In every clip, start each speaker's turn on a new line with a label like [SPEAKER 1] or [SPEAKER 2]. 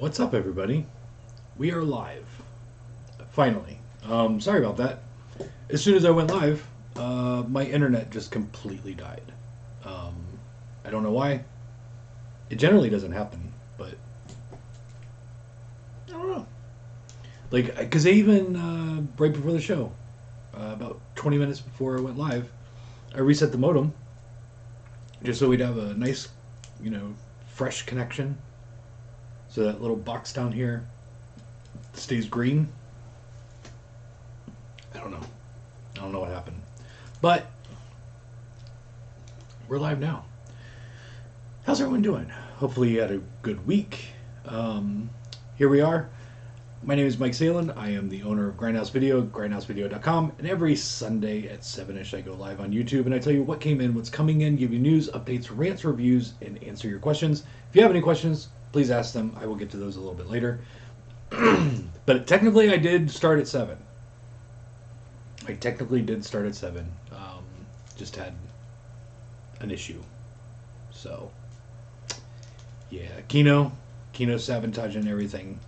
[SPEAKER 1] What's up, everybody? We are live. Finally. Sorry about that. As soon as I went live, my internet just completely died. Um, I don't know why. It generally doesn't happen, but I don't know. Like, because even right before the show, about 20 minutes before I went live, I reset the modem just so we'd have a nice, fresh connection. So that little box down here stays green. I don't know. I don't know what happened. But we're live now. How's everyone doing? Hopefully you had a good week. Here we are. My name is Mike Salen. I am the owner of Grindhouse Video, grindhousevideo.com, and every Sunday at 7-ish I go live on YouTube and I tell you what came in, what's coming in, give you news, updates, rants, reviews, and answer your questions. If you have any questions, please ask them. I will get to those a little bit later. But technically I did start at 7. I technically did start at 7. Just had an issue. So, yeah. Kino's sabotaging everything.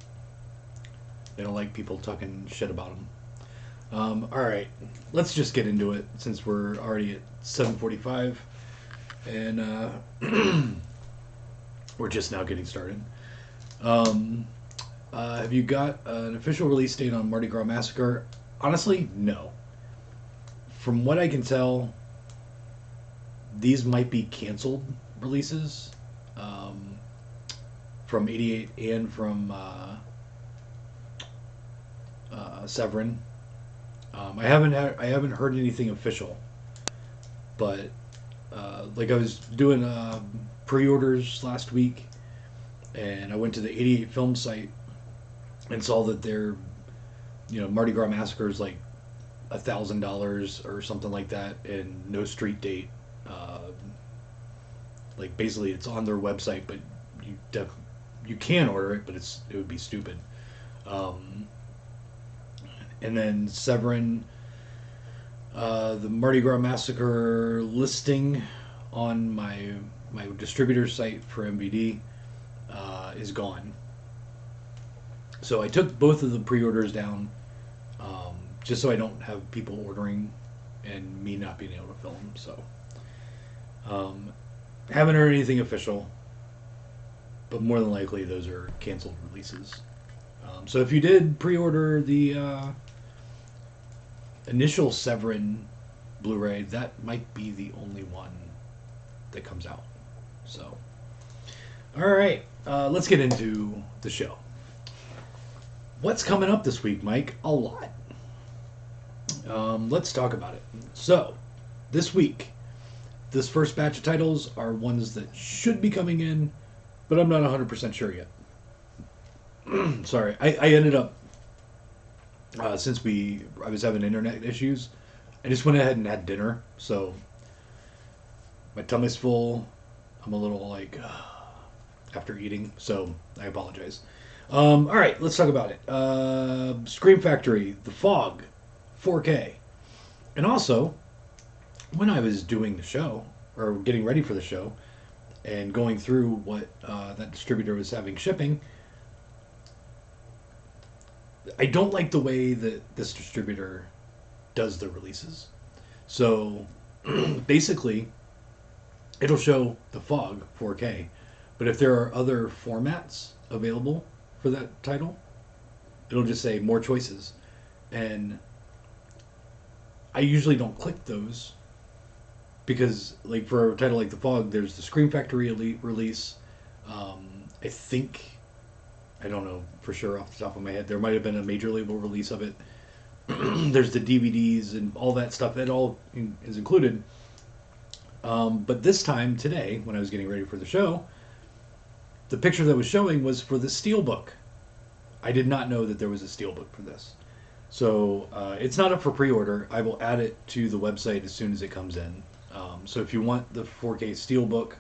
[SPEAKER 1] They don't like people talking shit about them. Alright, let's just get into it since we're already at 7:45. And we're just now getting started. Have you got an official release date on Mardi Gras Massacre? Honestly, no. From what I can tell, these might be canceled releases from 88 and from Severin. I haven't heard anything official, but like I was doing pre-orders last week, and I went to the 88 film site and saw that their Mardi Gras Massacre is like $1,000 or something like that, and no street date. Like basically, it's on their website, but you can order it, but it would be stupid. And then Severin, the Mardi Gras Massacre listing on my distributor site for MVD is gone. So I took both of the pre-orders down, just so I don't have people ordering and me not being able to film. So haven't heard anything official, but more than likely those are canceled releases. So if you did pre-order the initial Severin Blu-ray, that might be the only one that comes out. So, all right, let's get into the show. What's coming up this week, Mike? A lot. Let's talk about it. So, this week, this first batch of titles are ones that should be coming in, but I'm not 100% sure yet. Sorry, I ended up, since I was having internet issues, I just went ahead and had dinner, so my tummy's full. I'm a little like after eating, so I apologize. All right, let's talk about it. Scream Factory, The Fog, 4K, and also when I was doing the show or getting ready for the show and going through what that distributor was having shipping. I don't like the way that this distributor does the releases. So basically, it'll show The Fog 4K, but if there are other formats available for that title, it'll just say more choices. And I usually don't click those because, like, for a title like The Fog, there's the Scream Factory Elite release. I think, I don't know for sure off the top of my head, there might have been a major label release of it. There's the DVDs and all that stuff. That all is included. But this time, today, when I was getting ready for the show, the picture that was showing was for the Steelbook. I did not know that there was a Steelbook for this. So it's not up for pre-order. I will add it to the website as soon as it comes in. So if you want the 4K Steelbook,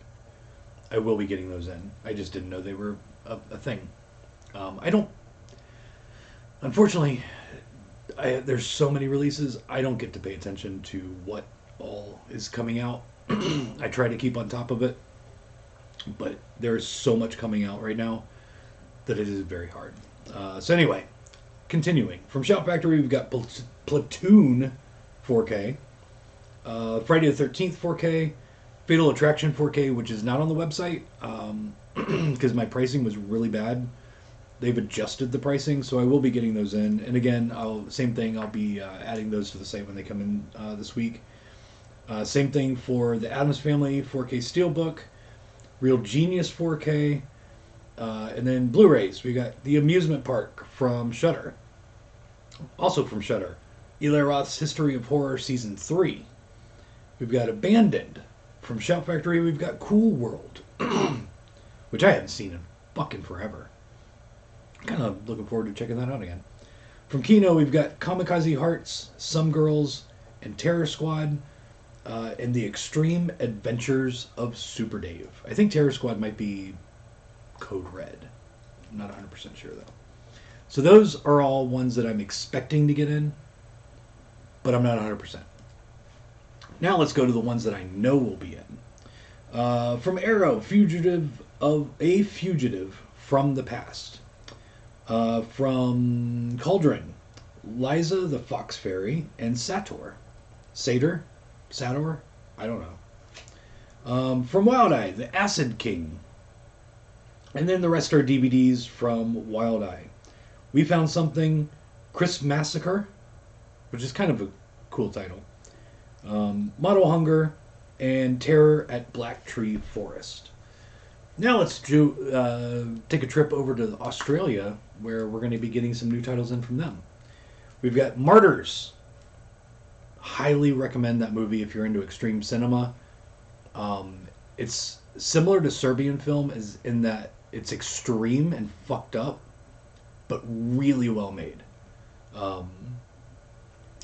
[SPEAKER 1] I will be getting those in. I just didn't know they were a thing. Unfortunately, there's so many releases, I don't get to pay attention to what all is coming out. I try to keep on top of it, but there's so much coming out right now. that it is very hard. So anyway, continuing. From Shout Factory, we've got Platoon 4K, Friday the 13th 4K, Fatal Attraction 4K, which is not on the website because my pricing was really bad. They've adjusted the pricing, so I will be getting those in. And again, same thing, I'll be adding those to the site when they come in this week. Same thing for the Addams Family 4K Steelbook, Real Genius 4K, and then Blu-rays. We got The Amusement Park from Shudder. Also from Shudder, Eli Roth's History of Horror Season 3. We've got Abandoned from Shout Factory. We've got Cool World, which I haven't seen in fucking forever. Kind of looking forward to checking that out again. From Kino, we've got Kamikaze Hearts, Some Girls, and Terror Squad, and The Extreme Adventures of Super Dave. I think Terror Squad might be Code Red. I'm not 100% sure, though. So those are all ones that I'm expecting to get in, but I'm not 100%. Now let's go to the ones that I know will be in. From Arrow, Fugitive from the Past. From Cauldron, Liza the Fox Fairy, and Sator. Sator? I don't know. From Wild Eye, The Acid King. And then the rest are DVDs from Wild Eye. We Found Something, Chris Massacre, which is kind of a cool title. Model Hunger, and Terror at Black Tree Forest. Now let's take a trip over to Australia, where we're going to be getting some new titles in from them. We've got Martyrs. Highly recommend that movie if you're into extreme cinema. It's similar to Serbian film as in that it's extreme and fucked up, but really well made.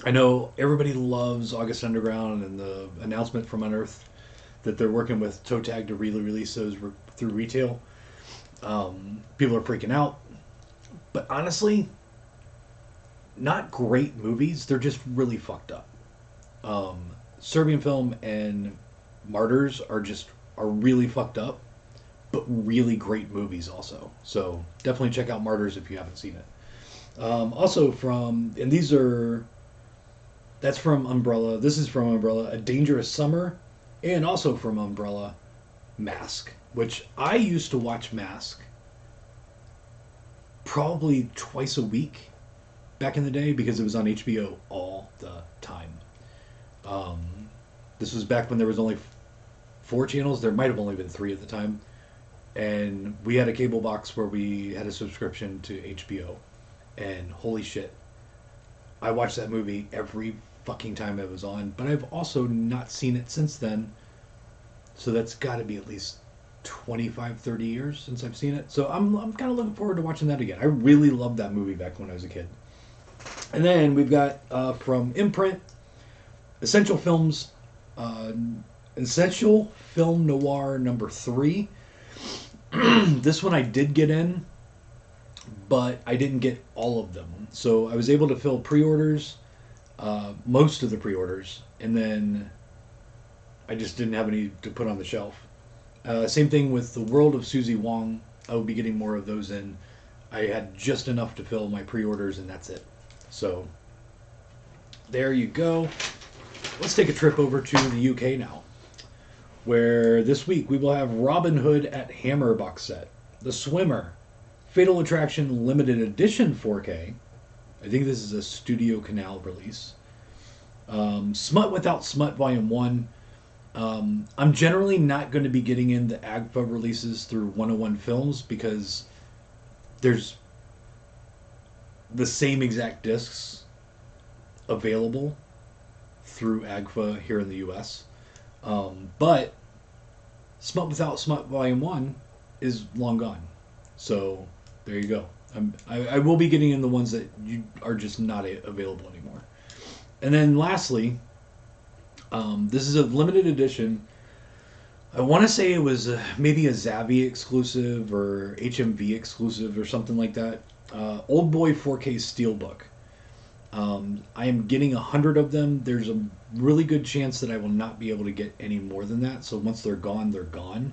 [SPEAKER 1] I know everybody loves August Underground and the announcement from Unearthed that they're working with Toe Tag to really release those through retail. People are freaking out. But honestly, not great movies. They're just really fucked up. Serbian film and Martyrs are really fucked up, but really great movies also. So definitely check out Martyrs if you haven't seen it. Also that's from Umbrella. This is from Umbrella, A Dangerous Summer, and also from Umbrella, Mask, which I used to watch Mask probably twice a week back in the day because it was on HBO all the time. This was back when there was only 4 channels. There might have only been 3 at the time. And we had a cable box where we had a subscription to HBO. And holy shit, I watched that movie every fucking time it was on. But I've also not seen it since then. So that's got to be at least 25, 30 years since I've seen it. So I'm kind of looking forward to watching that again. I really loved that movie back when I was a kid. And then we've got from Imprint, Essential Film Noir number 3. This one I did get in, but I didn't get all of them. So I was able to fill pre-orders, most of the pre-orders, and then I just didn't have any to put on the shelf. Same thing with The World of Susie Wong. I will be getting more of those in. I had just enough to fill my pre-orders, and that's it. So there you go. Let's take a trip over to the UK now, where this week we will have Robin Hood at Hammer box set, The Swimmer, Fatal Attraction Limited Edition 4K. I think this is a Studio Canal release. Smut Without Smut Volume 1. I'm generally not going to be getting in the AGFA releases through 101 Films because there's the same exact discs available through AGFA here in the US. But Smut Without Smut Volume 1 is long gone. So there you go. I will be getting in the ones that are just not available anymore. And then lastly, this is a limited edition. I want to say it was maybe a Zavvi exclusive or HMV exclusive or something like that. Old Boy 4K Steelbook. I am getting 100 of them. There's a really good chance that I will not be able to get any more than that. So once they're gone, they're gone.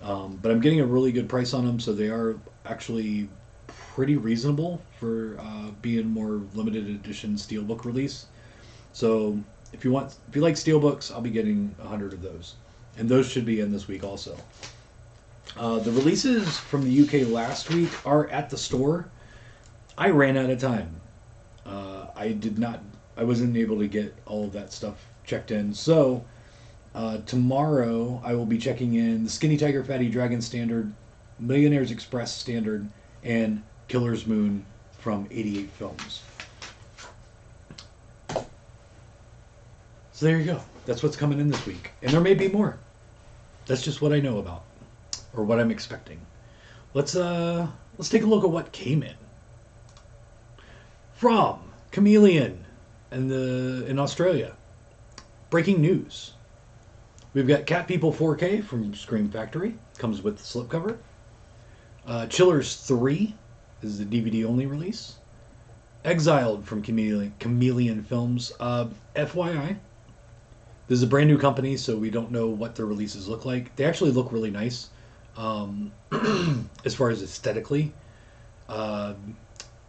[SPEAKER 1] But I'm getting a really good price on them, so they are. actually pretty reasonable for being more limited edition steelbook release. So if you like steelbooks, I'll be getting 100 of those, and those should be in this week also. The releases from the UK last week are at the store. I ran out of time. I wasn't able to get all of that stuff checked in. So tomorrow I will be checking in the Skinny Tiger Fatty Dragon Standard, Millionaires Express Standard, and Killer's Moon from 88 Films. So there you go. That's what's coming in this week. And there may be more. That's just what I know about, or what I'm expecting. Let's take a look at what came in. From Chameleon in Australia. Breaking news. We've got Cat People 4K from Scream Factory. Comes with the slipcover. Chillers 3 is the DVD only release. Exiled from Chameleon Films. FYI, this is a brand new company, so we don't know what their releases look like. They actually look really nice. As far as aesthetically,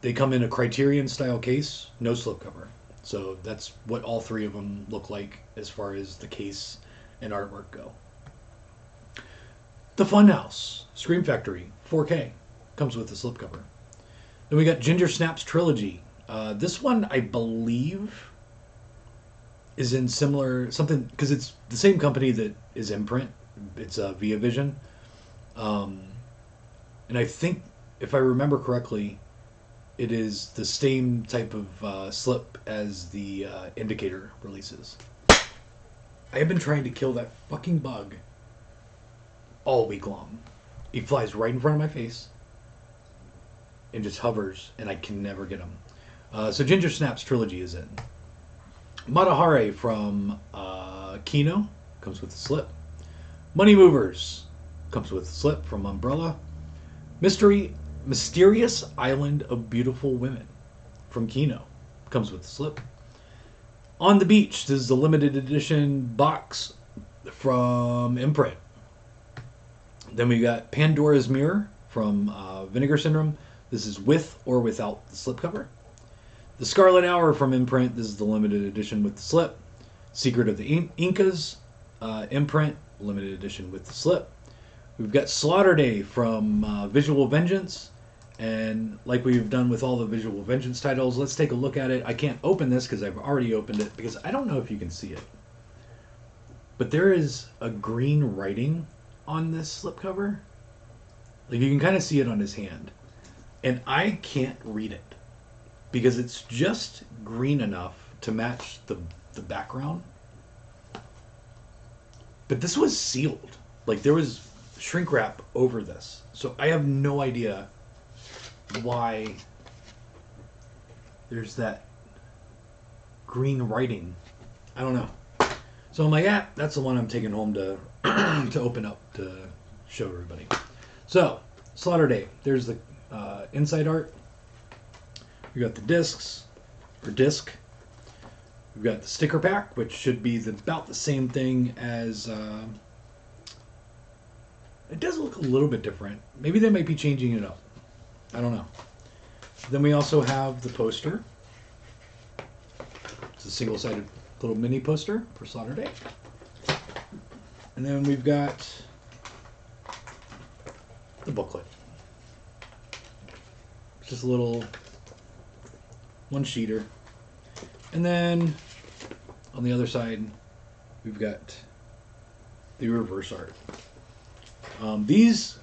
[SPEAKER 1] they come in a Criterion style case, no slipcover. So that's what all three of them look like as far as the case and artwork go. The Funhouse Scream Factory 4K comes with the slipcover. Then we got Ginger Snaps Trilogy. This one, I believe, is in similar something, because it's the same company that is Imprint. It's Via Vision. And I think, if I remember correctly, it is the same type of slip as the Indicator releases. I have been trying to kill that fucking bug all week long. He flies right in front of my face and just hovers, and I can never get him. So Ginger Snaps Trilogy is in. Matahare from Kino comes with the slip. Money Movers comes with the slip from Umbrella. Mysterious Island of Beautiful Women from Kino comes with the slip. On the Beach, this is the limited edition box from Imprint. Then we got Pandora's Mirror from Vinegar Syndrome. This is with or without the slipcover. The Scarlet Hour from Imprint. This is the limited edition with the slip. Secret of the Incas, Imprint, limited edition with the slip. We've got Slaughter Day from Visual Vengeance. And like we've done with all the Visual Vengeance titles, let's take a look at it. I can't open this because I've already opened it, because I don't know if you can see it. But there is a green writing on this slipcover. Like, you can kind of see it on his hand. And I can't read it, because it's just green enough to match the background. But this was sealed. Like, there was shrink wrap over this. So I have no idea why there's that green writing. I don't know. So I'm like, that's the one I'm taking home to to open up to show everybody. So, Slaughter Day. There's the inside art. We got the discs, or disc. We've got the sticker pack, which should be about the same thing as... it does look a little bit different. Maybe they might be changing it up. I don't know. Then we also have the poster. It's a single-sided little mini poster for Slaughter Day. And then we've got the booklet. It's just a little one-sheeter. And then on the other side, we've got the reverse art. These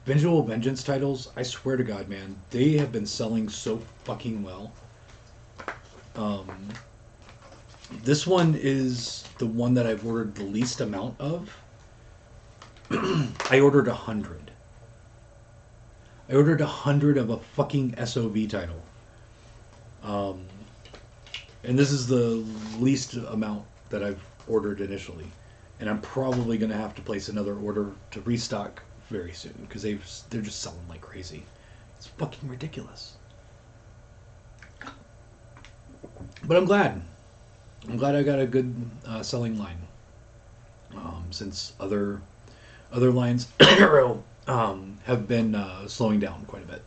[SPEAKER 1] Visual Vengeance titles, I swear to God, man, they have been selling so fucking well. This one is the one that I've ordered the least amount of. I ordered 100. I ordered 100 of a fucking SOV title. And this is the least amount that I've ordered initially. And I'm probably going to have to place another order to restock very soon, because they're just selling like crazy. It's fucking ridiculous. But I'm glad. I'm glad I got a good selling line. Since other lines have been slowing down quite a bit.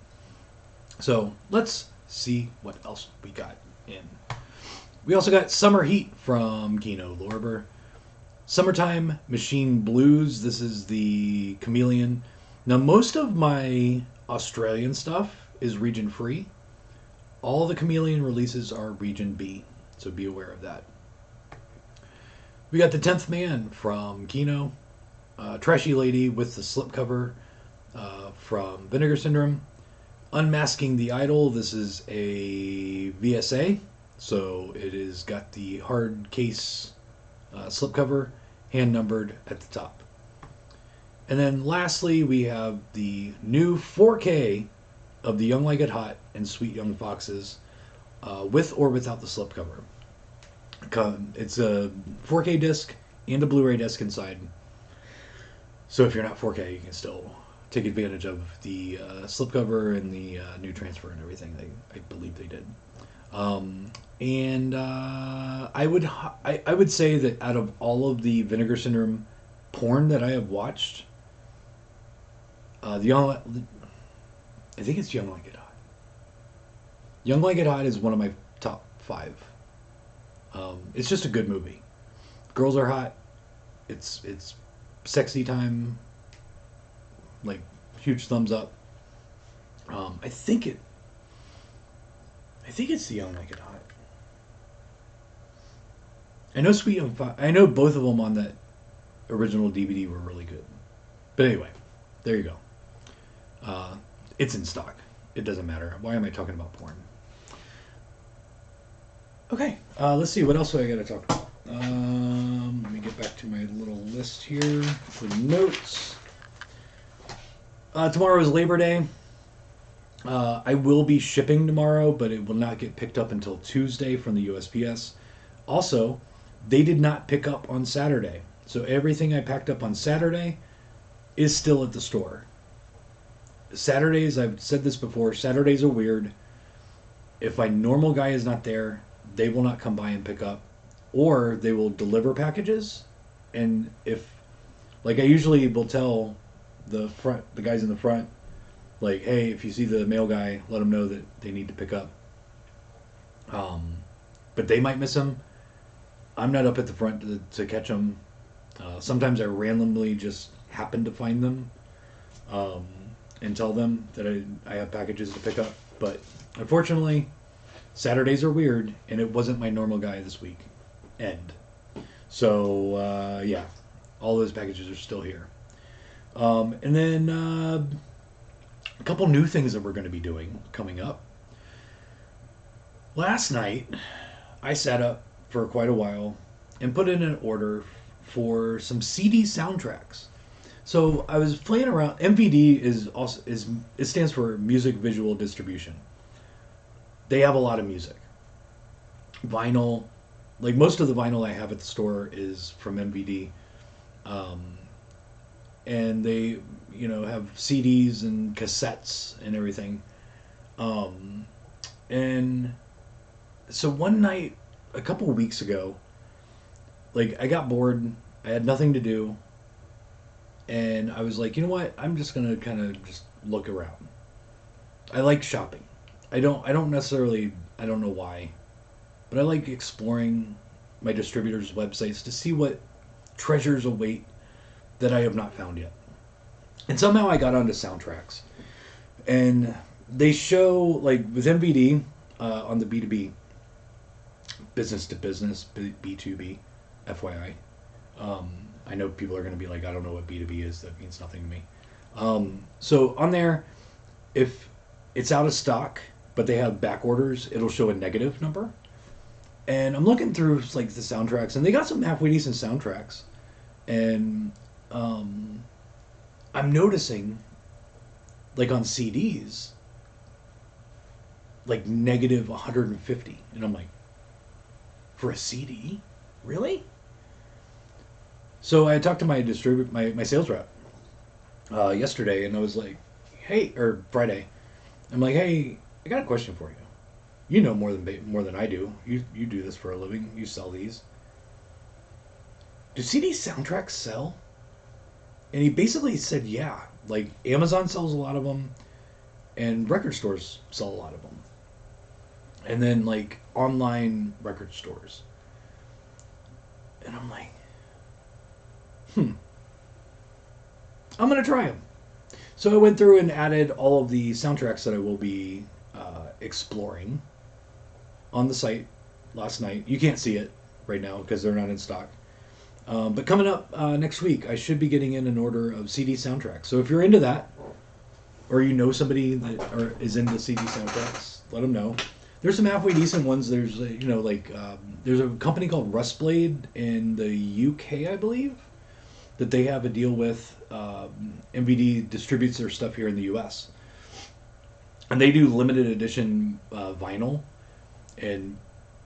[SPEAKER 1] So let's see what else we got in. We also got Summer Heat from Kino Lorber. Summertime Machine Blues. This is the Chameleon. Now, most of my Australian stuff is region free. All the Chameleon releases are region B, so be aware of that. We got The 10th Man from Kino. Trashy Lady with the slipcover from Vinegar Syndrome. Unmasking the Idol. This is a VSA, so it is got the hard case slipcover, hand numbered at the top. And then lastly, we have the new 4K of the Young Like It Hot and Sweet Young Foxes, with or without the slipcover. It's a 4K disc and a Blu-ray disc inside. So if you're not 4K, you can still take advantage of the slipcover and the new transfer and everything. I believe they did. I would say that out of all of the Vinegar Syndrome porn that I have watched, I think it's Young Like It Hot. Young Like It Hot is one of my top 5. It's just a good movie. Girls are hot. It's sexy time. Like, huge thumbs up. I think it's the Young Like It Hot. I know Sweet Young Fox. I know both of them on that original DVD were really good. But anyway, there you go. It's in stock. It doesn't matter. Why am I talking about porn? Okay, let's see. What else do I got to talk about? Let me get back to my little list here for notes. Tomorrow is Labor Day. I will be shipping tomorrow, but it will not get picked up until Tuesday from the USPS. Also, they did not pick up on Saturday. So everything I packed up on Saturday is still at the store. Saturdays, I've said this before, Saturdays are weird. If my normal guy is not there, they will not come by and pick up. Or they will deliver packages. And if, like, I usually will tell the guys in the front, like, hey, if you see the mail guy, let them know that they need to pick up. But they might miss him. I'm not up at the front to catch them. Sometimes I randomly just happen to find them and tell them that I have packages to pick up. But unfortunately, Saturdays are weird, and it wasn't my normal guy this week. So, yeah, all those packages are still here. And then a couple new things that we're going to be doing coming up. Last night, I sat up for quite a while and put in an order for some CD soundtracks. So I was playing around. MVD it stands for Music Visual Distribution. They have a lot of music. Vinyl, like most of the vinyl I have at the store is from MVD. And they, have CDs and cassettes and everything. And so one night, a couple of weeks ago, like, I got bored. I had nothing to do. And I was like, you know what? I'm just going to kind of just look around. I like shopping. I don't necessarily, I don't know why, but I like exploring my distributors' websites to see what treasures await that I have not found yet. And somehow I got onto soundtracks. And they show, like, with MVD, on the B2B, business to business, B2B, FYI. I know people are going to be like, I don't know what B2B is. That means nothing to me. So on there, if it's out of stock, but they have back orders, it'll show a negative number. And I'm looking through, like, the soundtracks, and they got some halfway decent soundtracks. And I'm noticing, like, on CDs, like, negative 150. And I'm like, for a CD? Really? So I talked to my my sales rep yesterday, and I was like, hey, or Friday. I'm like, hey, I got a question for you. You know more than I do. You do this for a living. You sell these. Do CD soundtracks sell? And he basically said, yeah, Like Amazon sells a lot of them, and record stores sell a lot of them, and then like online record stores. And I'm like, I'm gonna try them. So I went through and added all of the soundtracks that I will be exploring on the site last night. You can't see it right now because they're not in stock. But coming up next week, I should be getting in an order of CD soundtracks. So if you're into that, or you know somebody that is into CD soundtracks, let them know. There's some halfway decent ones. There's there's a company called Rustblade in the UK, I believe, that they have a deal with. MVD distributes their stuff here in the US, and they do limited edition vinyl. And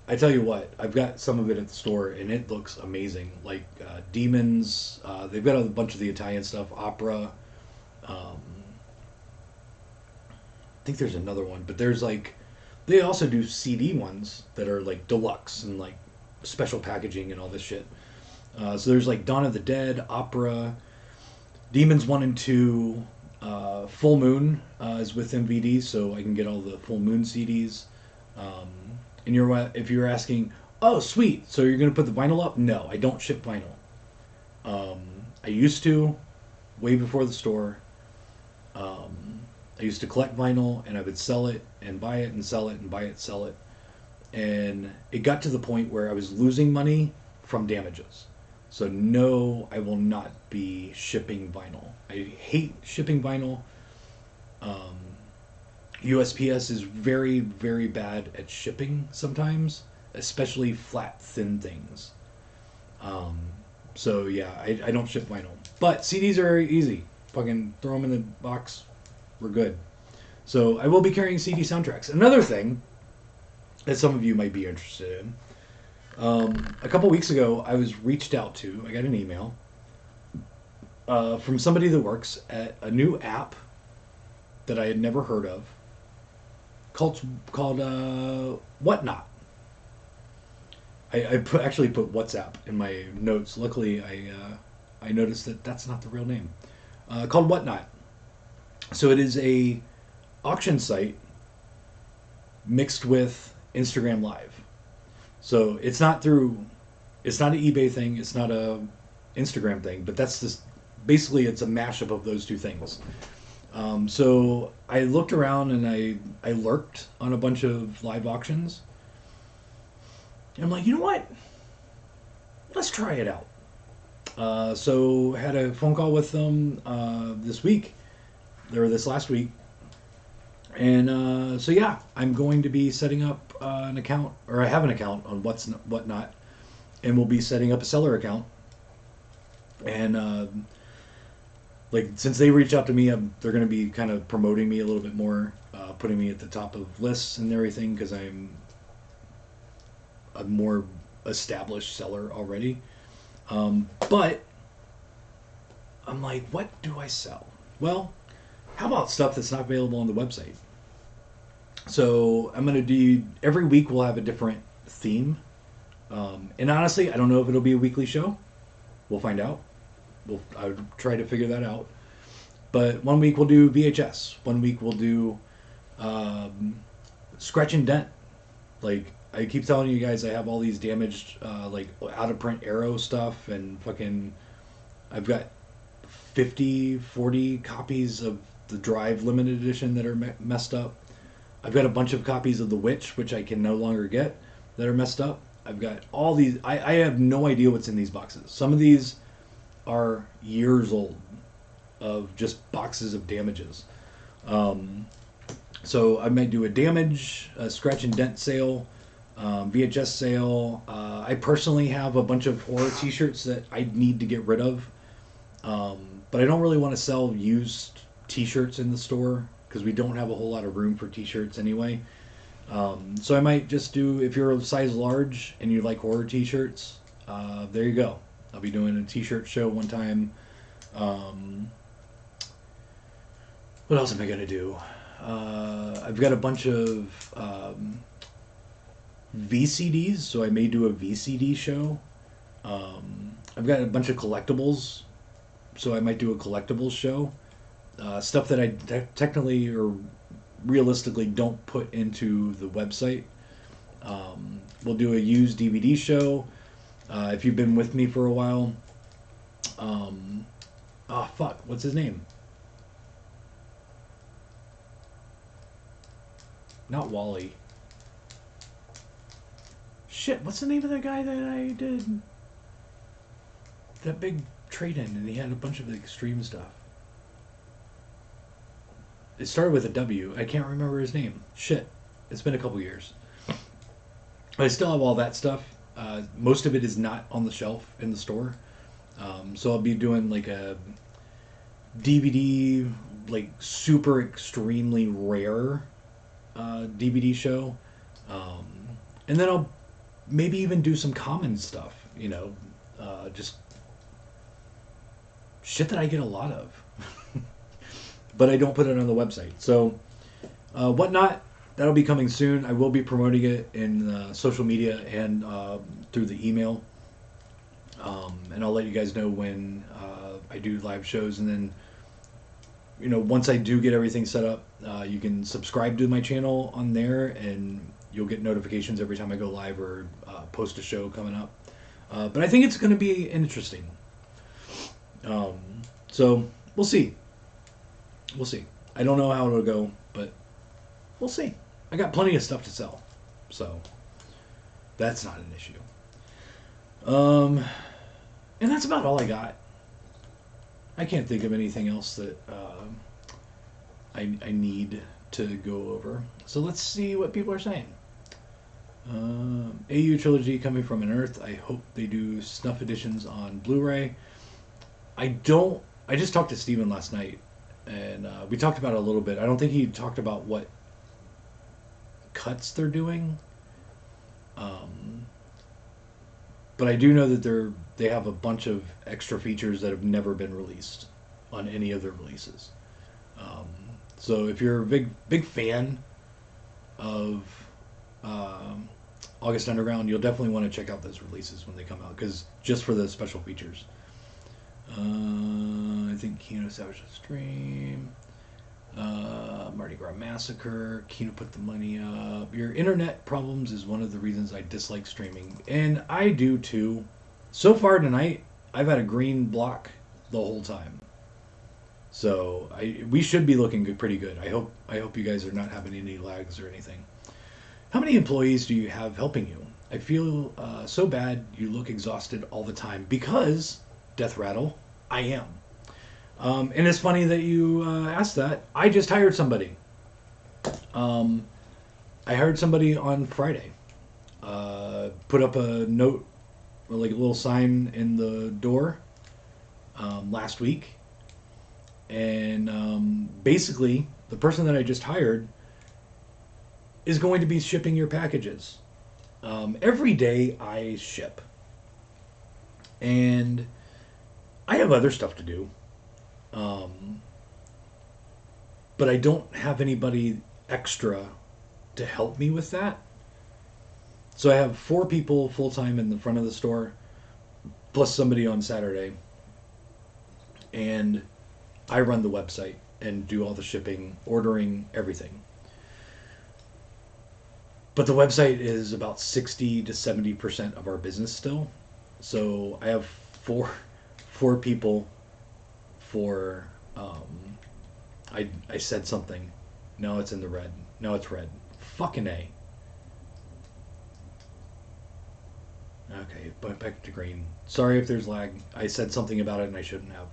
[SPEAKER 1] I tell you what, I've got some of it at the store, and it looks amazing. Like Demons, they've got a bunch of the Italian stuff, Opera. I think there's another one, but there's like, they also do CD ones that are like deluxe and like special packaging and all this shit. So there's like Dawn of the Dead, Opera, Demons 1 and 2, Full Moon is with MVD, so I can get all the Full Moon CDs. And if you're asking, oh sweet, so you're gonna put the vinyl up? No, I don't ship vinyl. I used to, way before the store. I used to collect vinyl, and I would sell it and buy it and sell it and buy it, sell it. And it got to the point where I was losing money from damages. So no, I will not be shipping vinyl. I hate shipping vinyl. USPS is very, very bad at shipping sometimes, especially flat, thin things. So yeah, I don't ship vinyl. But CDs are very easy. Fucking throw them in the box. We're good. So I will be carrying CD soundtracks. Another thing that some of you might be interested in. A couple weeks ago, I was reached out to. I got an email from somebody that works at a new app that I had never heard of called Whatnot. I actually put WhatsApp in my notes. Luckily, I noticed that that's not the real name. Called Whatnot. So it is a auction site mixed with Instagram Live. So it's not an eBay thing, it's not a Instagram thing, but that's just basically it's a mashup of those two things. So I looked around and I lurked on a bunch of live auctions. And I'm like, you know what? Let's try it out. So had a phone call with them this last week. And so yeah, I'm going to be setting up an account, or I have an account on Whatnot, and we'll be setting up a seller account. And like since they reached out to me, they're going to be kind of promoting me a little bit more, putting me at the top of lists and everything because I'm a more established seller already. But I'm like, what do I sell? Well, how about stuff that's not available on the website? So I'm going to do, every week we'll have a different theme. And honestly, I don't know if it'll be a weekly show. We'll find out. I would try to figure that out. But one week we'll do VHS. One week we'll do scratch and dent. Like, I keep telling you guys I have all these damaged, like, out-of-print Arrow stuff. And fucking, I've got 40 copies of the Drive limited edition that are messed up. I've got a bunch of copies of The Witch, which I can no longer get, that are messed up. I've got all these. I have no idea what's in these boxes. Some of these are years old of just boxes of damages. So I might do a scratch and dent sale, VHS sale. I personally have a bunch of horror t-shirts that I need to get rid of. But I don't really want to sell used t-shirts in the store because we don't have a whole lot of room for t-shirts anyway. So I might just do, if you're a size large and you like horror t-shirts, there you go. I'll be doing a t-shirt show one time. What else am I going to do? I've got a bunch of VCDs, so I may do a VCD show. I've got a bunch of collectibles, so I might do a collectibles show. stuff that I technically or realistically don't put into the website. We'll do a used DVD show. If you've been with me for a while, oh fuck, what's his name? Not Wally. Shit, what's the name of the guy that I did that big trade in, and he had a bunch of extreme stuff. It started with a W. I can't remember his name. Shit, it's been a couple years. I still have all that stuff. Most of it is not on the shelf in the store. So I'll be doing like a DVD, like super extremely rare DVD show. And then I'll maybe even do some common stuff, you know, just shit that I get a lot of. But I don't put it on the website. So, Whatnot, that'll be coming soon. I will be promoting it in social media and through the email. And I'll let you guys know when I do live shows. And then, you know, once I do get everything set up, you can subscribe to my channel on there, and you'll get notifications every time I go live or post a show coming up. But I think it's going to be interesting. So we'll see. We'll see. I don't know how it'll go, but we'll see. I got plenty of stuff to sell, so that's not an issue. And that's about all I got. I can't think of anything else that I need to go over. So let's see what people are saying. AU Trilogy Coming from an Earth. I hope they do snuff editions on Blu-ray. I just talked to Steven last night, and we talked about it a little bit. I don't think he talked about what cuts they're doing. But I do know that they have a bunch of extra features that have never been released on any of their releases. So if you're a big fan of August Underground, you'll definitely want to check out those releases when they come out, because just for the special features. I think Kino Savage Stream, Mardi Gras Massacre, Kino put the money up. Your internet problems is one of the reasons I dislike streaming, and I do too. So far tonight, I've had a green block the whole time. So we should be looking pretty good. I hope you guys are not having any lags or anything. How many employees do you have helping you? I feel so bad. You look exhausted all the time. Because, Death Rattle, I am. And it's funny that you asked that. I just hired somebody. I hired somebody on Friday. Put up a note, like a little sign in the door last week. And basically, the person that I just hired is going to be shipping your packages. Every day I ship. And I have other stuff to do. But I don't have anybody extra to help me with that. So I have 4 people full-time in the front of the store, plus somebody on Saturday. And I run the website and do all the shipping, ordering, everything. But the website is about 60 to 70% of our business still. So I have four people for, I said something. No, it's in the red. No, it's red. Fucking A. Okay, but back to green. Sorry if there's lag. I said something about it and I shouldn't have.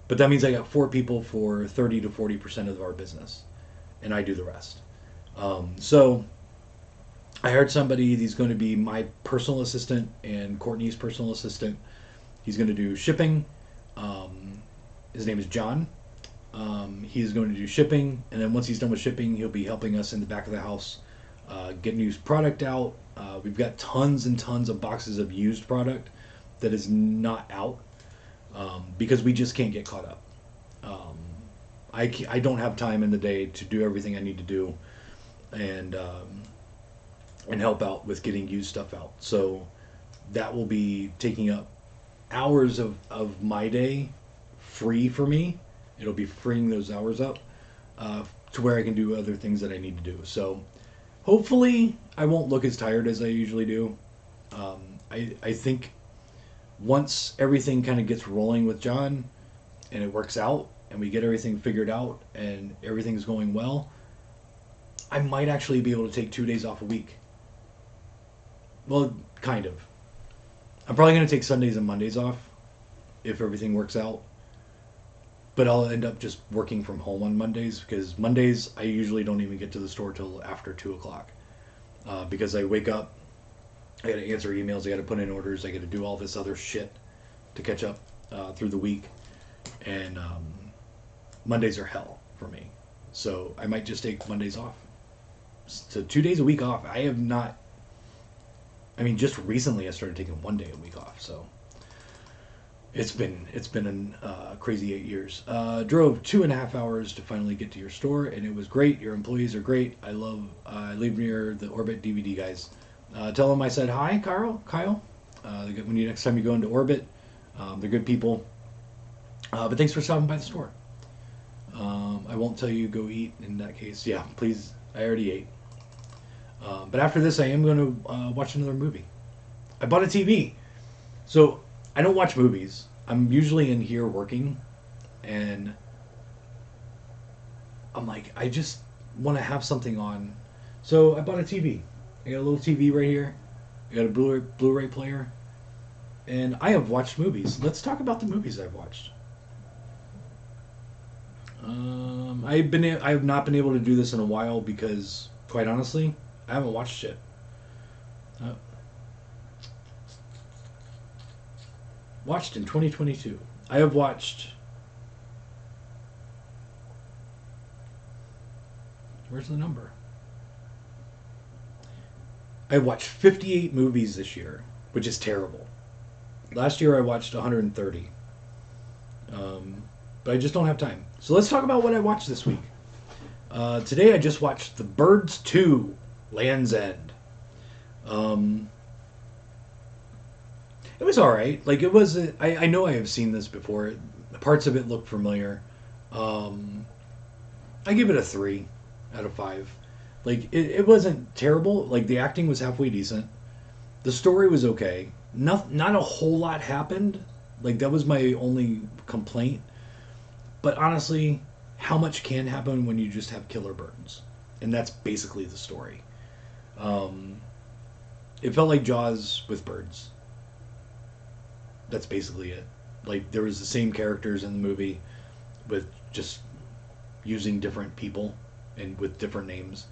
[SPEAKER 1] But that means I got 4 people for 30 to 40% of our business. And I do the rest. So I hired somebody. He's going to be my personal assistant and Courtney's personal assistant. He's going to do shipping. His name is John. He's going to do shipping, and then once he's done with shipping, he'll be helping us in the back of the house get new product out. We've got tons and tons of boxes of used product that is not out because we just can't get caught up. I don't have time in the day to do everything I need to do and help out with getting used stuff out. So that will be taking up hours of my day free for me It'll be freeing those hours up to where I can do other things that I need to do. So hopefully I won't look as tired as I usually do. I think once everything kind of gets rolling with John and it works out and we get everything figured out and everything's going well, I might actually be able to take 2 days off a week. Well, kind of. I'm probably going to take Sundays and Mondays off if everything works out. But I'll end up just working from home on Mondays, because Mondays I usually don't even get to the store till after 2 o'clock. Because I wake up, I got to answer emails, I got to put in orders, I got to do all this other shit to catch up through the week. And Mondays are hell for me. So I might just take Mondays off. So 2 days a week off. I have not. I mean, just recently I started taking 1 day a week off. So it's been a crazy 8 years. Drove 2.5 hours to finally get to your store, and it was great. Your employees are great. I live near the Orbit DVD guys. Tell them I said hi, Kyle. When next time you go into Orbit, they're good people. But thanks for stopping by the store. I won't tell you go eat in that case. Yeah, please. I already ate. But after this, I am going to watch another movie. I bought a TV. So I don't watch movies. I'm usually in here working. And I'm like, I just want to have something on. So I bought a TV. I got a little TV right here. I got a Blu-ray player. And I have watched movies. Let's talk about the movies I've watched. I have not been able to do this in a while because, quite honestly, I haven't watched shit. Watched in 2022. I have watched. Where's the number? I watched 58 movies this year, which is terrible. Last year I watched 130. But I just don't have time. So let's talk about what I watched this week. Today I just watched The Birds 2, Land's End. It was alright. Like, it was... I know I have seen this before. Parts of it look familiar. I give it a 3 out of 5. Like, it wasn't terrible. Like, the acting was halfway decent. The story was okay. Not a whole lot happened. Like, that was my only complaint. But honestly, how much can happen when you just have killer birds? And that's basically the story. It felt like Jaws with birds. That's basically it. Like, there was the same characters in the movie with just using different people and with different names.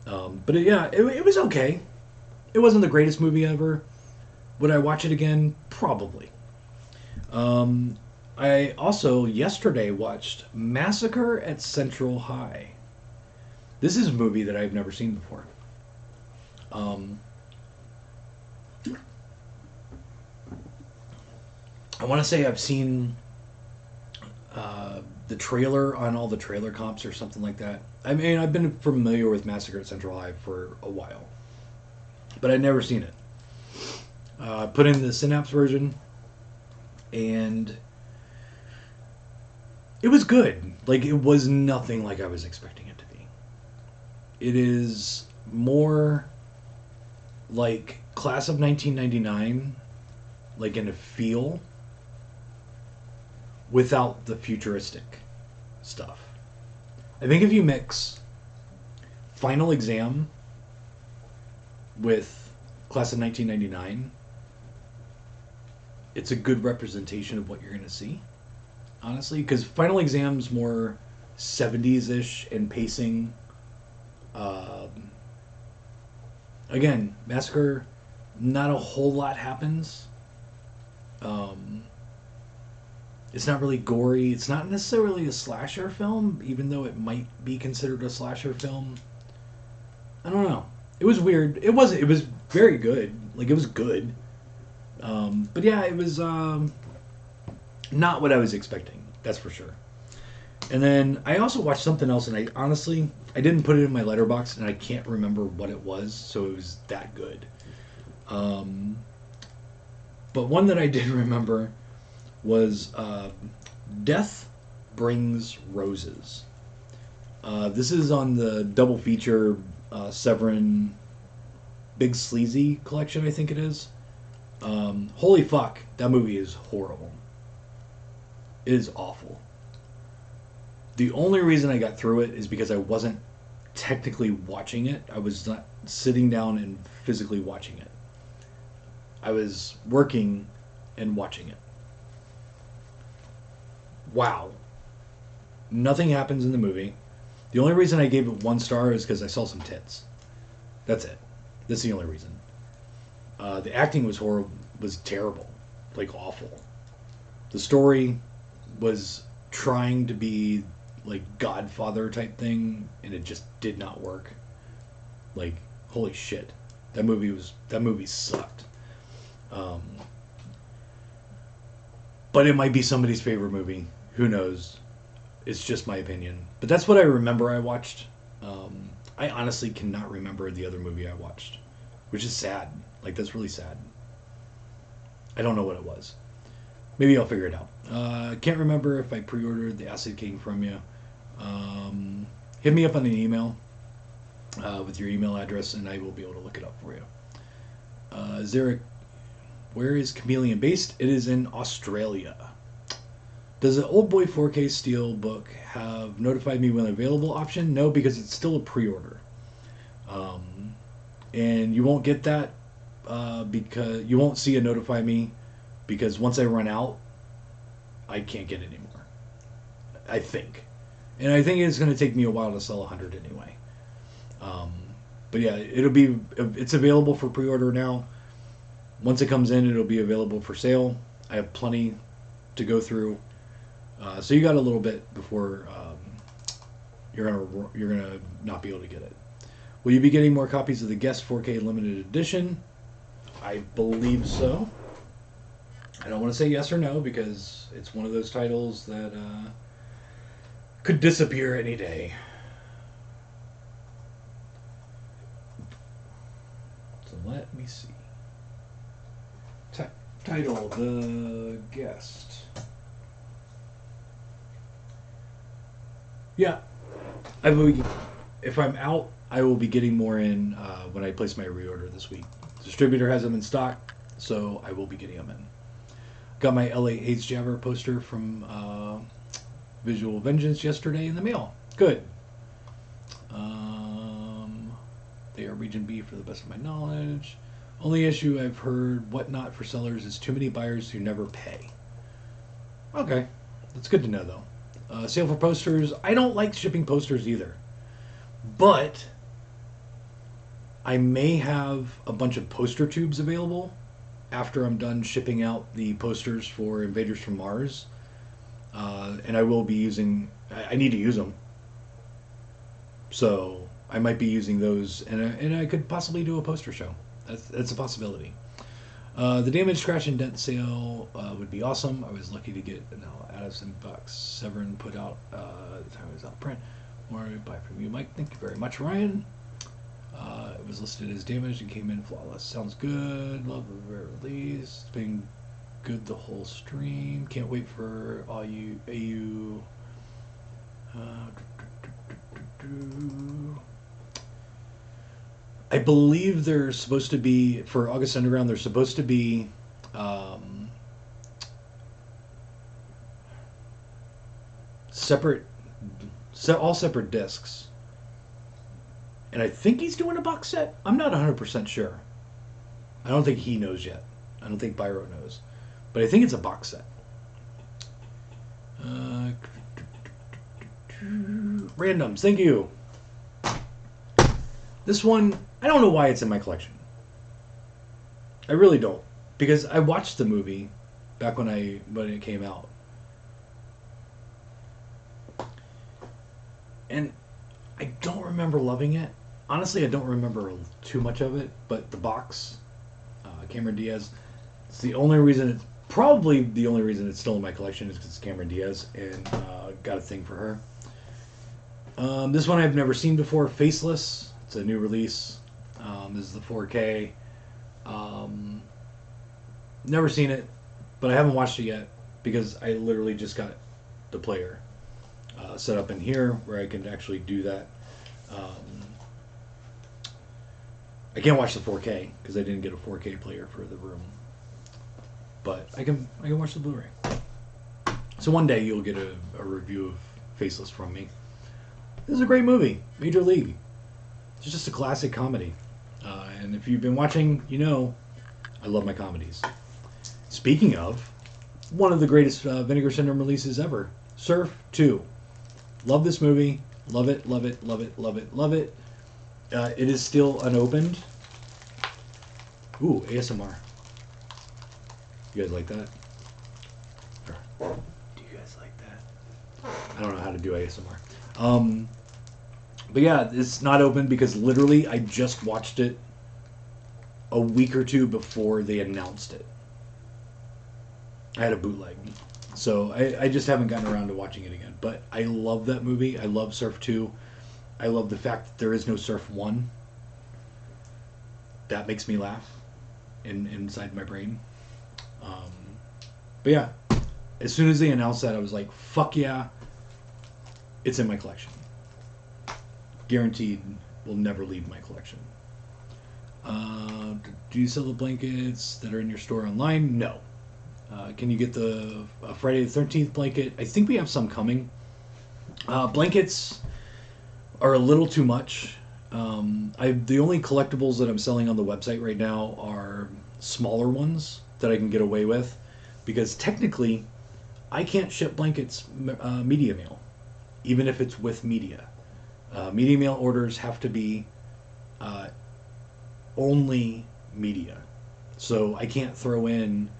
[SPEAKER 1] But it was okay. It wasn't the greatest movie ever. Would I watch it again? Probably. I also yesterday watched Massacre at Central High. This is a movie that I've never seen before. I want to say I've seen the trailer on all the trailer comps or something like that. I mean, I've been familiar with Massacre at Central High for a while, but I'd never seen it. Put in the Synapse version, and it was good. Like, it was nothing like I was expecting it to be. It is more like Class of 1999, like in a feel, without the futuristic stuff. I think if you mix Final Exam with Class of 1999, it's a good representation of what you're going to see, honestly, because Final Exam's more 70s-ish and pacing. Again, Massacre, not a whole lot happens. It's not really gory. It's not necessarily a slasher film, even though it might be considered a slasher film. I don't know. It was weird. It was very good. Like, it was good. But yeah, it was not what I was expecting. That's for sure. And then I also watched something else, and I didn't put it in my letterbox, and I can't remember what it was, so it was that good. But one that I did remember was Death Brings Roses. This is on the double feature Severin Big Sleazy collection, I think it is. Holy fuck, that movie is horrible. It is awful. The only reason I got through it is because I wasn't technically watching it. I was not sitting down and physically watching it. I was working and watching it. Wow. Nothing happens in the movie. The only reason I gave it 1 star is because I saw some tits. That's it. That's the only reason. The acting was horrible, was terrible, like awful. The story was trying to be like Godfather type thing, and it just did not work. Like, holy shit, that movie sucked. But it might be somebody's favorite movie. Who knows? It's just my opinion. But that's what I remember I watched. I honestly cannot remember the other movie I watched, which is sad. Like, that's really sad. I don't know what it was. Maybe I'll figure it out. Can't remember if I pre-ordered the Acid King from you. Hit me up on an email with your email address, and I will be able to look it up for you. Where is Chameleon based? It is in Australia. Does the Old Boy 4K Steel book have notified me when available option? No, because it's still a pre-order. And you won't get that because you won't see a notify me, because once I run out, I can't get it anymore. I think. And I think it's going to take me a while to sell 100 anyway. But yeah, it's available for pre-order now. Once it comes in, it'll be available for sale. I have plenty to go through. So you got a little bit before you're gonna not be able to get it. Will you be getting more copies of the Guest 4K Limited Edition? I believe so. I don't want to say yes or no because it's one of those titles that could disappear any day. So let me see. Title, The Guest. Yeah, if I'm out, I will be getting more in when I place my reorder this week. The distributor has them in stock, so I will be getting them in. Got my LA AIDS Jabber poster from Visual Vengeance yesterday in the mail. Good. They are Region B for the best of my knowledge. Only issue I've heard whatnot for sellers is too many buyers who never pay. Okay, that's good to know though. Sale for posters. I don't like shipping posters either. But I may have a bunch of poster tubes available after I'm done shipping out the posters for Invaders from Mars. And I will be using... I need to use them. So I might be using those, and I could possibly do a poster show. That's a possibility. The damage, crash, and dent sale would be awesome. I was lucky to get Addison Bucks. Severin put out the time it was out of print. More buy from you, Mike. Thank you very much, Ryan. It was listed as damaged and came in flawless. Sounds good. Love the rare release. It's been good the whole stream. Can't wait for all you AU. I believe there's supposed to be, for August Underground, there's supposed to be all separate discs. And I think he's doing a box set. I'm not 100% sure. I don't think he knows yet. I don't think Byro knows. But I think it's a box set. Randoms, thank you. This one, I don't know why it's in my collection. I really don't. Because I watched the movie back when it came out. And I don't remember loving it. Honestly, I don't remember too much of it. But the box, Cameron Diaz, it's the only reason probably the only reason it's still in my collection is because it's Cameron Diaz and got a thing for her. This one I've never seen before, Faceless. It's a new release. This is the 4K. Never seen it, but I haven't watched it yet because I literally just got the player. set up in here where I can actually do that. I can't watch the 4K because I didn't get a 4K player for the room, but I can watch the Blu-ray. So one day you'll get a review of Faceless from me. This is a great movie, Major League. It's just a classic comedy, and if you've been watching, you know I love my comedies. Speaking of, one of the greatest Vinegar Syndrome releases ever, Surf 2. Love this movie. Love it, love it, love it, love it, love it. It is still unopened. Ooh, ASMR. You guys like that? Do you guys like that? I don't know how to do ASMR. But yeah, it's not open because literally I just watched it a week or two before they announced it. I had a bootleg. So I just haven't gotten around to watching it again. But I love that movie. I love Surf 2. I love the fact that there is no Surf 1. That makes me laugh inside my brain. But yeah, as soon as they announced that, I was like, fuck yeah, it's in my collection. Guaranteed will never leave my collection. Do you sell the blankets that are in your store online? No. Can you get the Friday the 13th blanket? I think we have some coming. Blankets are a little too much. The only collectibles that I'm selling on the website right now are smaller ones that I can get away with, because technically I can't ship blankets media mail, even if it's with media. Media mail orders have to be only media. So I can't throw in,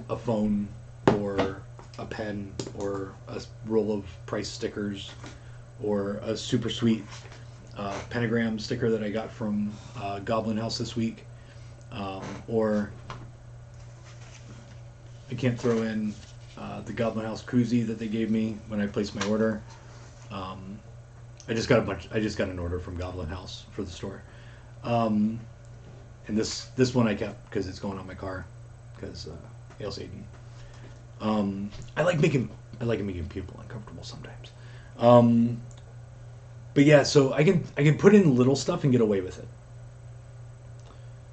[SPEAKER 1] a phone or a pen or a roll of price stickers or a super sweet pentagram sticker that I got from Goblin House this week, or I can't throw in the Goblin House koozie that they gave me when I placed my order. I just got an order from Goblin House for the store, and this one I kept because it's going on my car because Hail Satan. I like making people uncomfortable sometimes. But yeah, so I can put in little stuff and get away with it.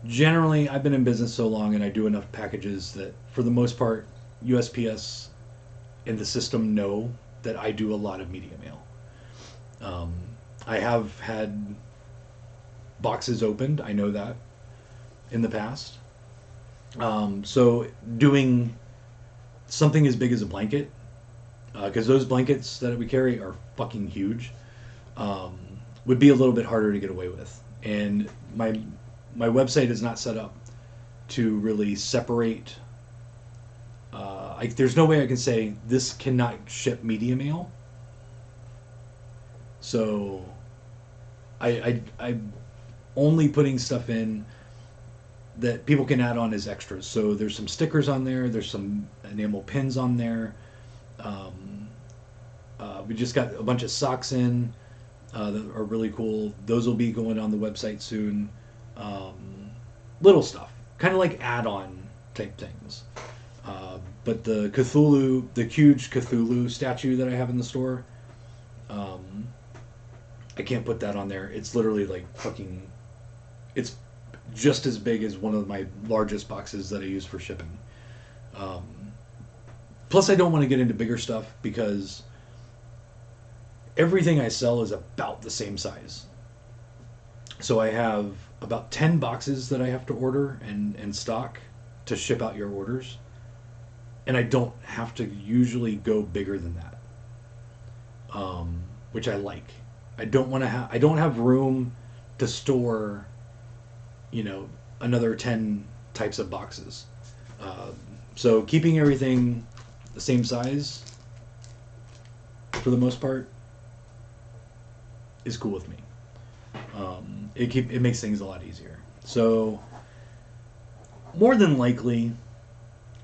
[SPEAKER 1] Generally, I've been in business so long and I do enough packages that, for the most part, USPS and the system know that I do a lot of media mail. I have had boxes opened, I know that, in the past. So doing something as big as a blanket, because those blankets that we carry are fucking huge, would be a little bit harder to get away with. And my website is not set up to really separate. There's no way I can say this cannot ship media mail. So I'm only putting stuff in that people can add on as extras. So there's some stickers on there. There's some enamel pins on there. We just got a bunch of socks in that are really cool. Those will be going on the website soon. Little stuff, kind of like add-on type things. But the huge Cthulhu statue that I have in the store, I can't put that on there. It's literally like fucking, it's just as big as one of my largest boxes that I use for shipping. Plus, I don't want to get into bigger stuff because everything I sell is about the same size. So I have about 10 boxes that I have to order and stock to ship out your orders. And I don't have to usually go bigger than that, which I like. I don't have room to store, another 10 types of boxes. So keeping everything the same size, for the most part, is cool with me. It makes things a lot easier. So more than likely,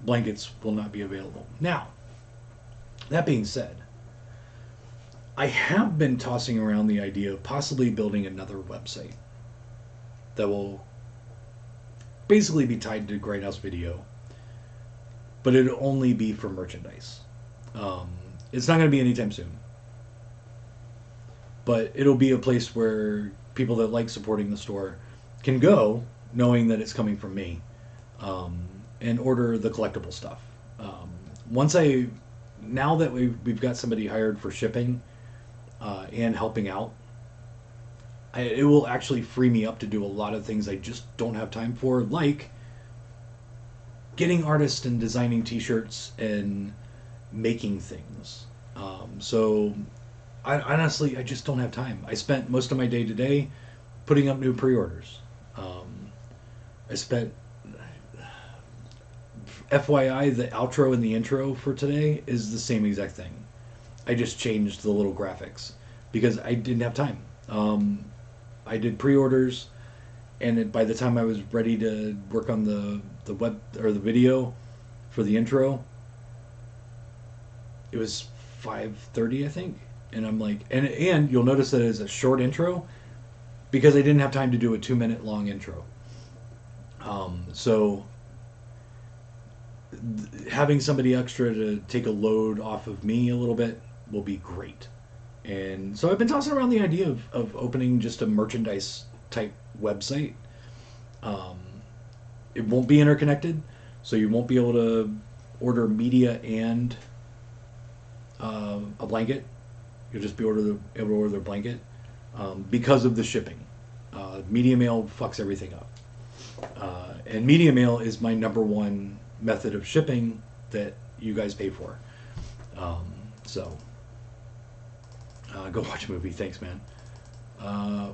[SPEAKER 1] blankets will not be available. Now, that being said, I have been tossing around the idea of possibly building another website that will basically be tied to Grindhouse Video, but it'll only be for merchandise. It's not going to be anytime soon. but it'll be a place where people that like supporting the store can go, knowing that it's coming from me, um, and order the collectible stuff. Um, once I Now that we've got somebody hired for shipping and helping out, it will actually free me up to do a lot of things I just don't have time for, like getting artists and designing T-shirts and making things. So I just don't have time. I spent most of my day today putting up new pre-orders. I spent FYI, the outro and the intro for today is the same exact thing. I just changed the little graphics because I didn't have time. I did pre-orders, and by the time I was ready to work on the web or the video for the intro, it was 5:30, I think. And I'm like, and you'll notice that it's a short intro because I didn't have time to do a 2-minute long intro. So having somebody extra to take a load off of me a little bit will be great. And so I've been tossing around the idea of opening just a merchandise type website. It won't be interconnected, so you won't be able to order media and a blanket. You'll just be able to order the blanket because of the shipping. Media mail fucks everything up. And media mail is my number one method of shipping that you guys pay for. So go watch a movie. Thanks, man.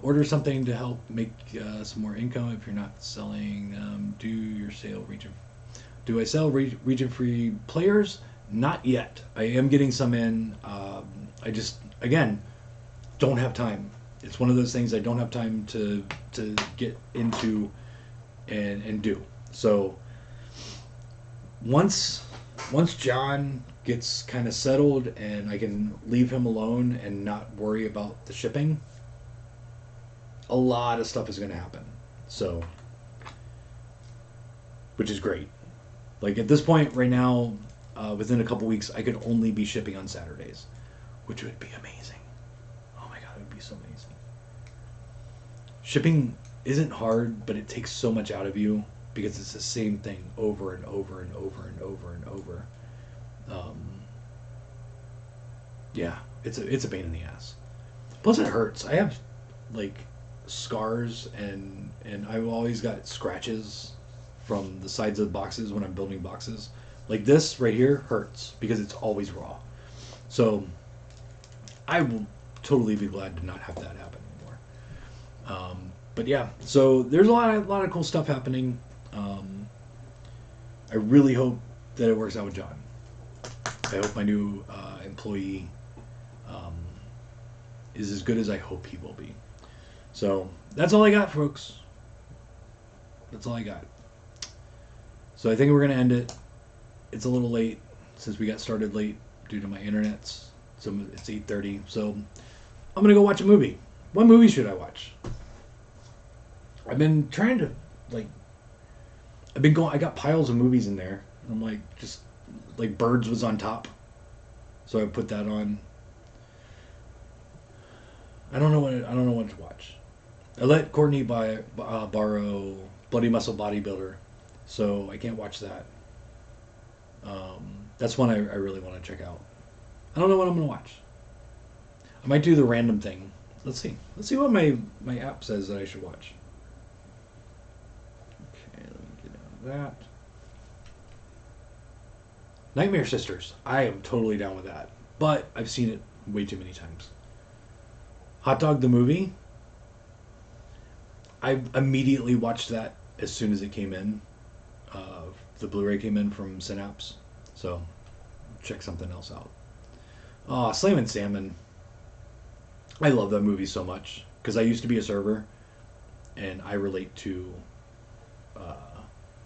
[SPEAKER 1] Order something to help make some more income if you're not selling them. Do I sell region-free players? Not yet. I am getting some in. I just, again, don't have time. It's one of those things I don't have time to get into and do. So once John gets kind of settled and I can leave him alone and not worry about the shipping, a lot of stuff is going to happen. So, which is great. Like at this point right now, within a couple weeks, I could only be shipping on Saturdays, which would be amazing. Oh my god, it would be so amazing. Shipping isn't hard, but it takes so much out of you because it's the same thing over and over and over and over and over. Yeah, it's a pain in the ass. Plus, it hurts. I have like scars and I've always got scratches from the sides of the boxes when I'm building boxes. Like this right here hurts because it's always raw. So I will totally be glad to not have that happen anymore. But yeah, so there's a lot of cool stuff happening. I really hope that it works out with John. I hope my new employee is as good as I hope he will be. So that's all I got, folks. That's all I got. So I think we're gonna end it. It's a little late since we got started late due to my internets. So it's 8:30. So I'm gonna go watch a movie. What movie should I watch? I've been trying to I got piles of movies in there. I'm like just like Birds was on top, so I put that on. I don't know what to watch. I let Courtney borrow Bloody Muscle Bodybuilder, so I can't watch that. That's one I really want to check out. I don't know what I'm gonna watch. I might do the random thing. Let's see. Let's see what my app says that I should watch. Okay, let me get out of that. Nightmare Sisters. I am totally down with that, but I've seen it way too many times. Hot Dog the movie. I immediately watched that as soon as it came in. The Blu-ray came in from Synapse, so check something else out. Slam & Salmon. I love that movie so much because I used to be a server, and I relate to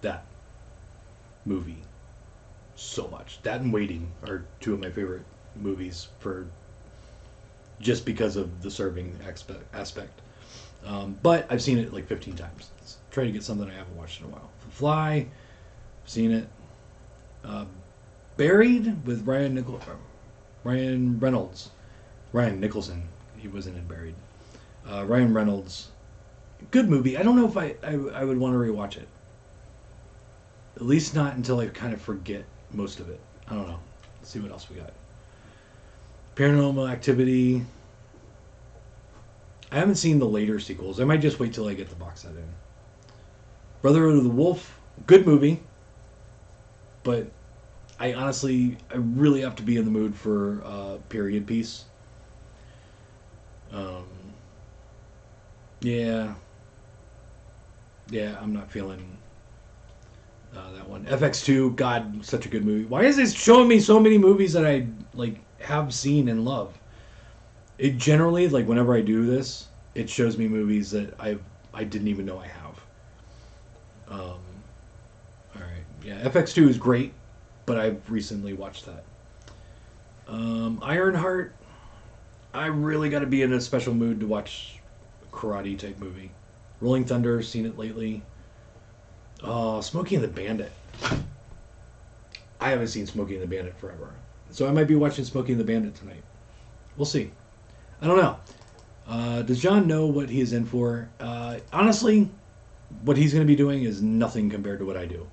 [SPEAKER 1] that movie so much. That and Waiting are two of my favorite movies just because of the serving aspect. But I've seen it like 15 times. Let's try to get something I haven't watched in a while. The Fly, I've seen it. Buried with Ryan Nicholson. he wasn't in Buried. Ryan Reynolds, good movie. I don't know if I would want to rewatch it. At least not until I kind of forget most of it. I don't know. Let's see what else we got. Paranormal Activity. I haven't seen the later sequels. I might just wait till I get the box set in. Brotherhood of the Wolf, good movie. But I really have to be in the mood for a period piece. Yeah. Yeah, I'm not feeling that one. FX2, God, such a good movie. Why is it showing me so many movies that I have seen and love? It generally, whenever I do this, it shows me movies that I didn't even know I have. All right, yeah, FX2 is great, but I've recently watched that. Ironheart, I really got to be in a special mood to watch a karate type movie. Rolling Thunder, seen it lately. Smokey and the Bandit. I haven't seen Smokey and the Bandit forever, so I might be watching Smokey and the Bandit tonight. We'll see. I don't know. Does John know what he is in for? Honestly, what he's going to be doing is nothing compared to what I do.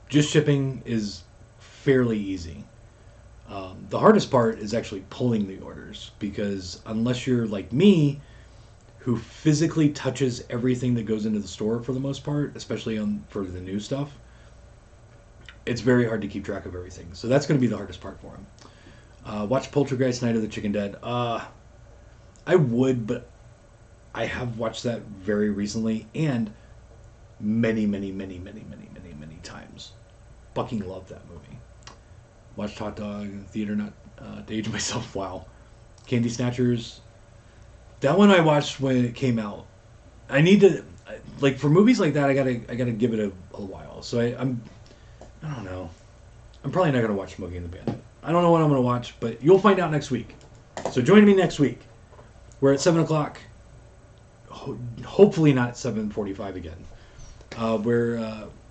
[SPEAKER 1] Just shipping is fairly easy. The hardest part is actually pulling the orders, because unless you're like me, who physically touches everything that goes into the store for the most part, especially for the new stuff, it's very hard to keep track of everything. So that's going to be the hardest part for him. Watch Poltergeist: Night of the Chicken Dead. I would, but I have watched that very recently and many times. Fucking love that movie. Watched Hot Dog in the theater, not to age myself. Wow. Candy Snatchers. That one I watched when it came out. I need to, for movies like that, I gotta give it a while. So I don't know. I'm probably not gonna watch Smokey and the Bandit. I don't know what I'm gonna watch, but you'll find out next week. So join me next week. We're at 7 o'clock. Hopefully not 7:45 again.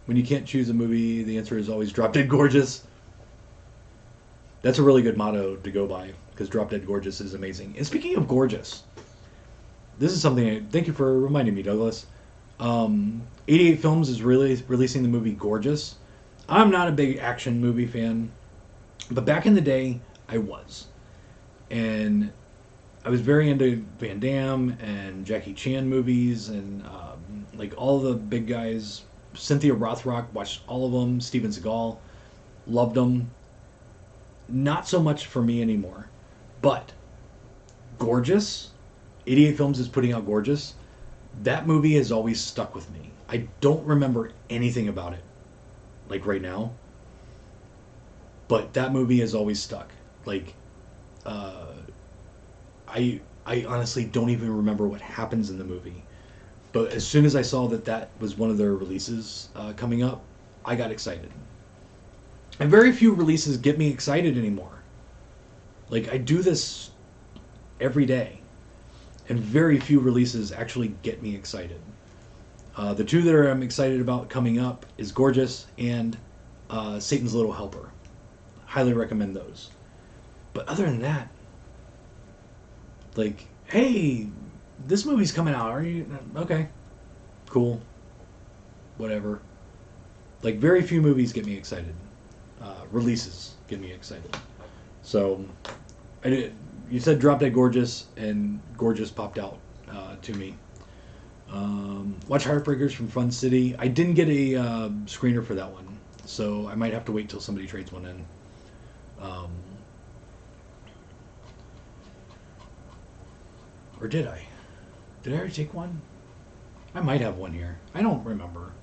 [SPEAKER 1] When you can't choose a movie, the answer is always Drop Dead Gorgeous. That's a really good motto to go by, because Drop Dead Gorgeous is amazing. And speaking of gorgeous, this is something thank you for reminding me, Douglas. 88 Films is really releasing the movie Gorgeous. I'm not a big action movie fan, but back in the day, I was. And I was very into Van Damme and Jackie Chan movies, and all the big guys. Cynthia Rothrock, watched all of them. Steven Seagal, loved them. Not so much for me anymore. But Gorgeous, 88 Films is putting out Gorgeous. That movie has always stuck with me. I don't remember anything about it, right now. But that movie has always stuck. I honestly don't even remember what happens in the movie. But as soon as I saw that was one of their releases coming up, I got excited. And very few releases get me excited anymore. I do this every day, and very few releases actually get me excited. The two that I'm excited about coming up is Gorgeous and Satan's Little Helper. Highly recommend those. But other than that, hey, this movie's coming out. Are you okay? Cool. Whatever. Very few movies get me excited. Releases get me excited. So, you said Drop Dead Gorgeous, and Gorgeous popped out to me. Watch Heartbreakers from Fun City. I didn't get a screener for that one, so I might have to wait till somebody trades one in. Or did I? Did I already take one? I might have one here. I don't remember.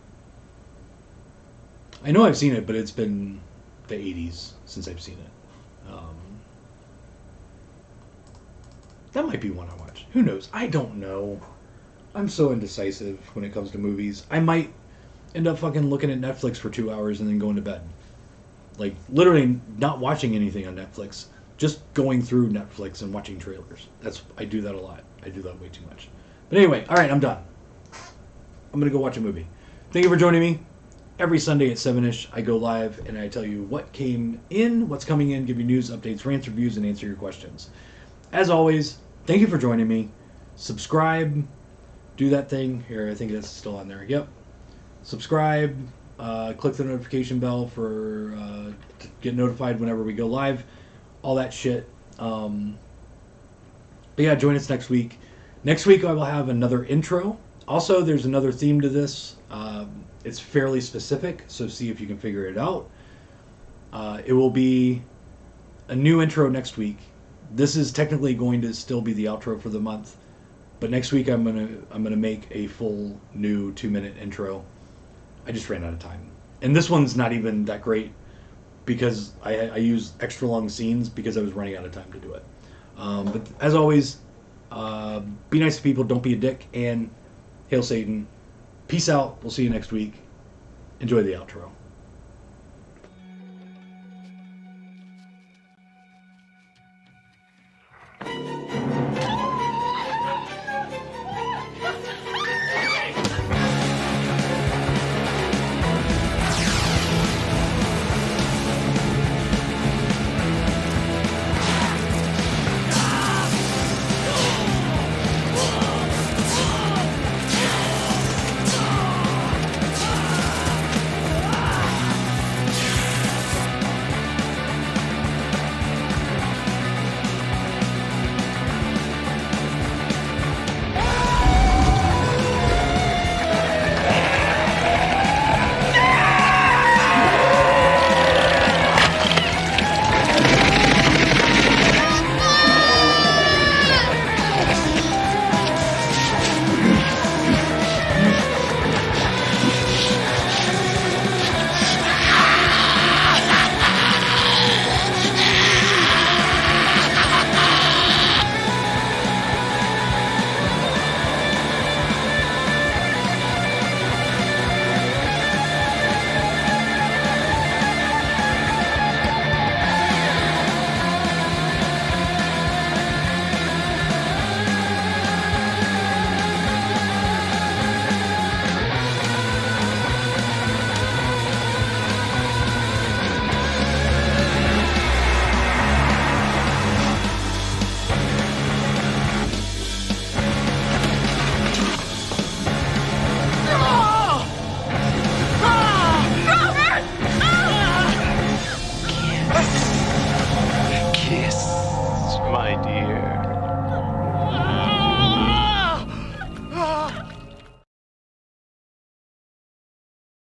[SPEAKER 1] I know I've seen it, but it's been the 80s since I've seen it. That might be one I watched. Who knows? I don't know. I'm so indecisive when it comes to movies. I might end up fucking looking at Netflix for 2 hours and then going to bed. Literally not watching anything on Netflix. Just going through Netflix and watching trailers. I do that a lot. I do that way too much. But anyway, alright, I'm done. I'm going to go watch a movie. Thank you for joining me. Every Sunday at 7-ish, I go live and I tell you what came in, what's coming in, give you news, updates, rants, reviews, and answer your questions. As always, thank you for joining me. Subscribe. Do that thing. Here, I think that's still on there. Yep. Subscribe. Click the notification bell for to get notified whenever we go live. All that shit. But yeah, join us next week. Next week I will have another intro. Also, there's another theme to this. It's fairly specific, so see if you can figure it out. It will be a new intro next week. This is technically going to still be the outro for the month, but next week I'm gonna make a full new 2-minute intro. I just ran out of time, and this one's not even that great because I use extra long scenes because I was running out of time to do it. But as always, be nice to people, don't be a dick, and hail Satan. Peace out. We'll see you next week. Enjoy the outro.